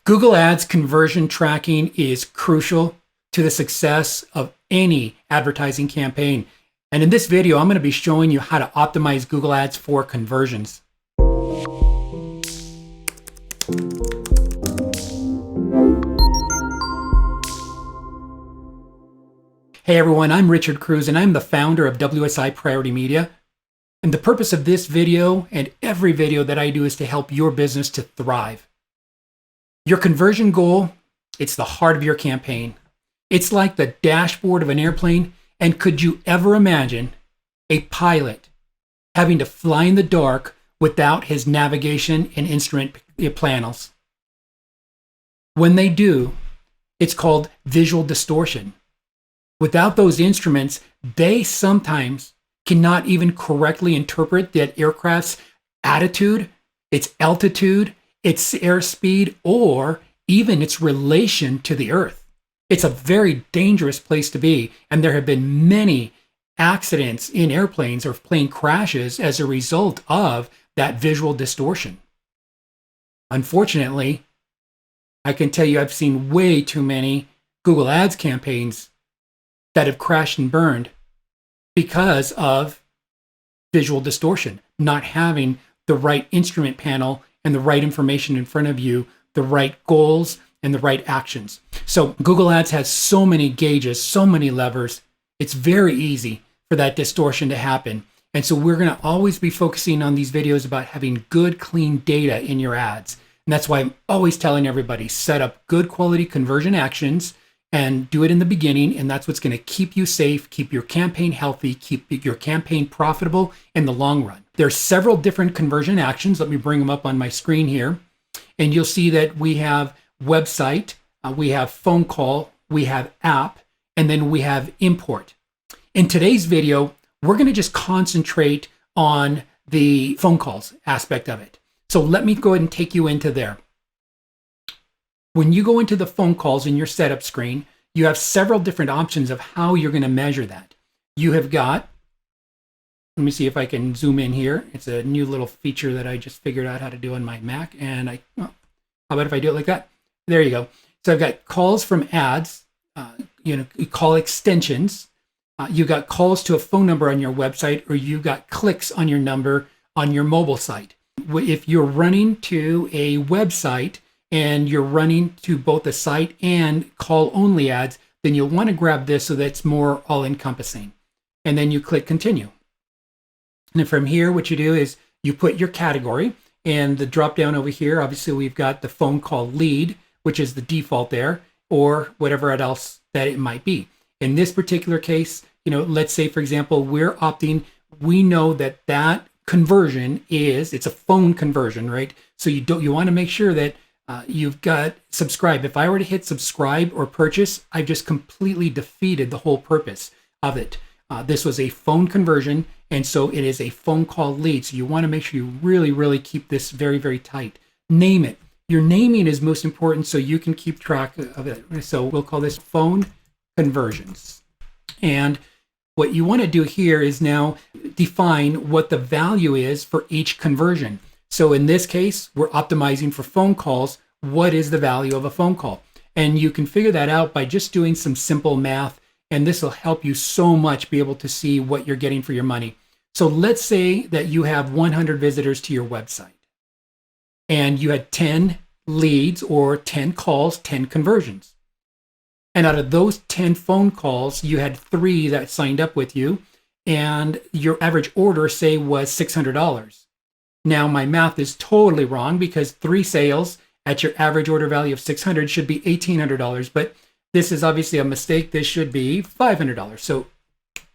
Google Ads conversion tracking is crucial to the success of any advertising campaign. And in this video, I'm going to be showing you how to optimize Google Ads for conversions. Hey everyone, I'm Richard Cruz and I'm the founder of WSI Priority Media. And the purpose of this video and every video that I do is to help your business to thrive. Your conversion goal, it's the heart of your campaign. It's like the dashboard of an airplane. And could you ever imagine a pilot having to fly in the dark without his navigation and instrument panels? When they do, it's called visual distortion. Without those instruments, they sometimes cannot even correctly interpret that aircraft's attitude, its altitude, its airspeed, or even its relation to the earth. It's a very dangerous place to be, and there have been many accidents in airplanes or plane crashes as a result of that visual distortion. Unfortunately, I can tell you I've seen way too many Google Ads campaigns that have crashed and burned because of visual distortion, not having the right instrument panel and the right information in front of you, the right goals and the right actions. So Google Ads has so many gauges, so many levers. It's very easy for that distortion to happen. And so we're going to always be focusing on these videos about having good, clean data in your ads. And that's why I'm always telling everybody, set up good quality conversion actions and do it in the beginning. And that's what's going to keep you safe, keep your campaign healthy, keep your campaign profitable in the long run. There's several different conversion actions. Let me bring them up on my screen here. And you'll see that we have website, we have phone call, we have app, and then we have import. In today's video, we're going to just concentrate on the phone calls aspect of it. So let me go ahead and take you into there. When you go into the phone calls in your setup screen, you have several different options of how you're going to measure that. You have got, let me see if I can zoom in here. It's a new little feature that I just figured out how to do on my Mac. And how about if I do it like that? There you go. So I've got calls from ads, call extensions. You got calls to a phone number on your website, or you got clicks on your number on your mobile site. If you're running to a website and you're running to both a site and call only ads, then you'll want to grab this so that's more all encompassing. And then you click continue. And then from here, what you do is you put your category, and the drop down over here, obviously we've got the phone call lead, which is the default there, or whatever else that it might be. In this particular case, let's say, for example, we know that conversion it's a phone conversion, right? So you want to make sure that you've got subscribe. If I were to hit subscribe or purchase, I've just completely defeated the whole purpose of it. This was a phone conversion, and so it is a phone call lead. So you want to make sure you really, really keep this very, very tight. Name it. Your naming is most important so you can keep track of it. So we'll call this phone conversions. And what you want to do here is now define what the value is for each conversion. So in this case, we're optimizing for phone calls. What is the value of a phone call? And you can figure that out by just doing some simple math. And this will help you so much be able to see what you're getting for your money. So let's say that you have 100 visitors to your website and you had 10 leads or 10 calls, 10 conversions. And out of those 10 phone calls, you had 3 that signed up with you, and your average order, say, was $600. Now, my math is totally wrong because 3 sales at your average order value of $600 should be $1,800, but this is obviously a mistake. This should be $500. So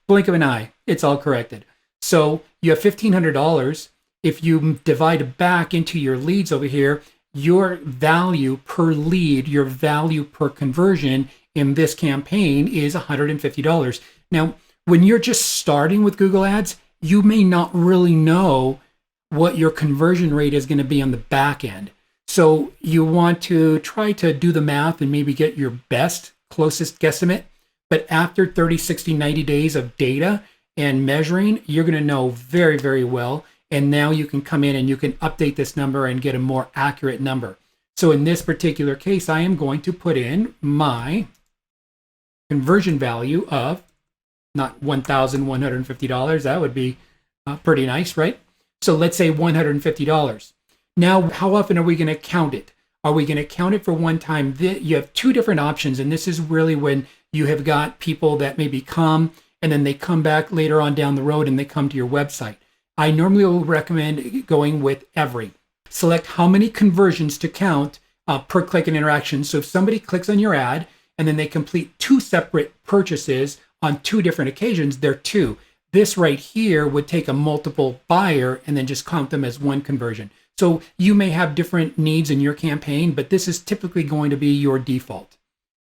blink of an eye, it's all corrected. So you have $1,500. If you divide it back into your leads over here, your value per lead, your value per conversion in this campaign is $150. Now, when you're just starting with Google Ads, you may not really know what your conversion rate is going to be on the back end. So you want to try to do the math and maybe get your best, closest guesstimate. But after 30, 60, 90 days of data and measuring, you're going to know very, very well And now you can come in and you can update this number and get a more accurate number. So in this particular case, I am going to put in my conversion value of not $1,150. That would be pretty nice, right? So let's say $150. Now, how often are we going to count it? Are we going to count it for one time? You have two different options, and this is really when you have got people that maybe come and then they come back later on down the road and they come to your website. I normally will recommend going with every. Select how many conversions to count per click and interaction. So if somebody clicks on your ad and then they complete two separate purchases on two different occasions, they're two. This right here would take a multiple buyer and then just count them as one conversion. So you may have different needs in your campaign, but this is typically going to be your default.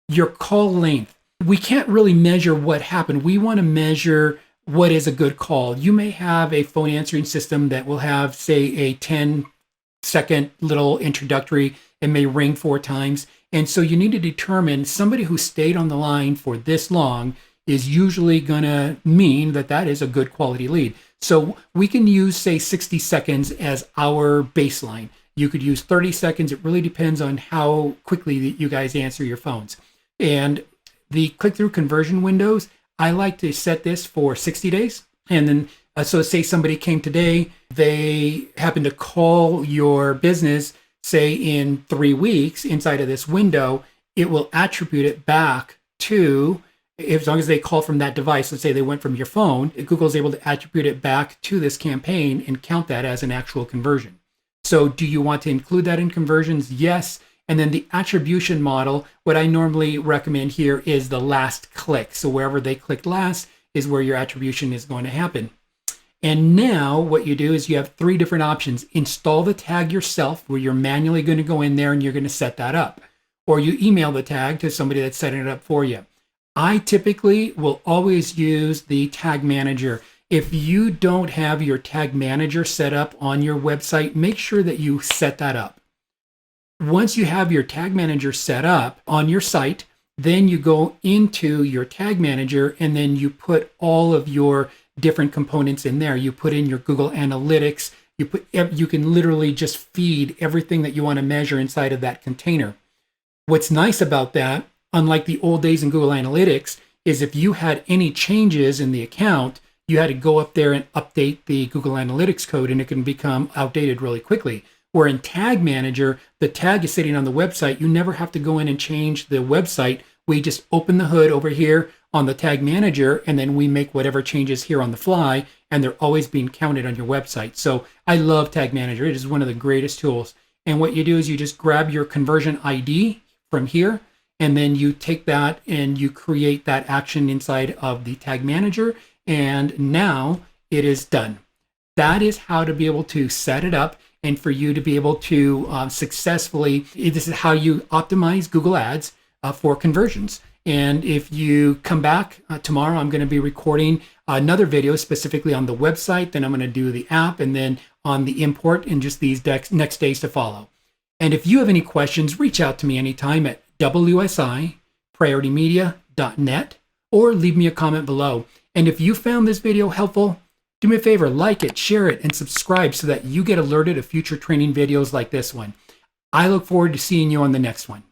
Your call length. We can't really measure what happened. We want to measure what is a good call. You may have a phone answering system that will have, say, a 10-second little introductory. It may ring 4 times. And so you need to determine somebody who stayed on the line for this long is usually going to mean that that is a good quality lead. So we can use, say, 60 seconds as our baseline. You could use 30 seconds. It really depends on how quickly you guys answer your phones. And the click-through conversion windows, I like to set this for 60 days. And then, so say somebody came today, they happen to call your business, say in 3 weeks inside of this window, it will attribute it back to, as long as they call from that device, let's say they went from your phone, Google's able to attribute it back to this campaign and count that as an actual conversion. So do you want to include that in conversions? Yes. And then the attribution model, what I normally recommend here is the last click. So wherever they clicked last is where your attribution is going to happen. And now what you do is you have 3 different options. Install the tag yourself, where you're manually going to go in there and you're going to set that up. Or you email the tag to somebody that's setting it up for you. I typically will always use the tag manager. If you don't have your tag manager set up on your website, make sure that you set that up. Once you have your tag manager set up on your site, then you go into your tag manager and then you put all of your different components in there. You put in your Google Analytics. You can literally just feed everything that you want to measure inside of that container. What's nice about that, unlike the old days in Google Analytics, is if you had any changes in the account, you had to go up there and update the Google Analytics code and it can become outdated really quickly. Where in Tag Manager, the tag is sitting on the website. You never have to go in and change the website. We just open the hood over here on the Tag Manager, and then we make whatever changes here on the fly, and they're always being counted on your website. So I love Tag Manager. It is one of the greatest tools. And what you do is you just grab your conversion ID from here, and then you take that and you create that action inside of the Tag Manager, and now it is done. That is how to be able to set it up. And for you to be able to successfully, this is how you optimize Google Ads for conversions. And if you come back tomorrow, I'm going to be recording another video specifically on the website. Then I'm going to do the app and then on the import and just these next days to follow. And if you have any questions, reach out to me anytime at wsi.prioritymedia.net or leave me a comment below. And if you found this video helpful, do me a favor, like it, share it, and subscribe so that you get alerted of future training videos like this one. I look forward to seeing you on the next one.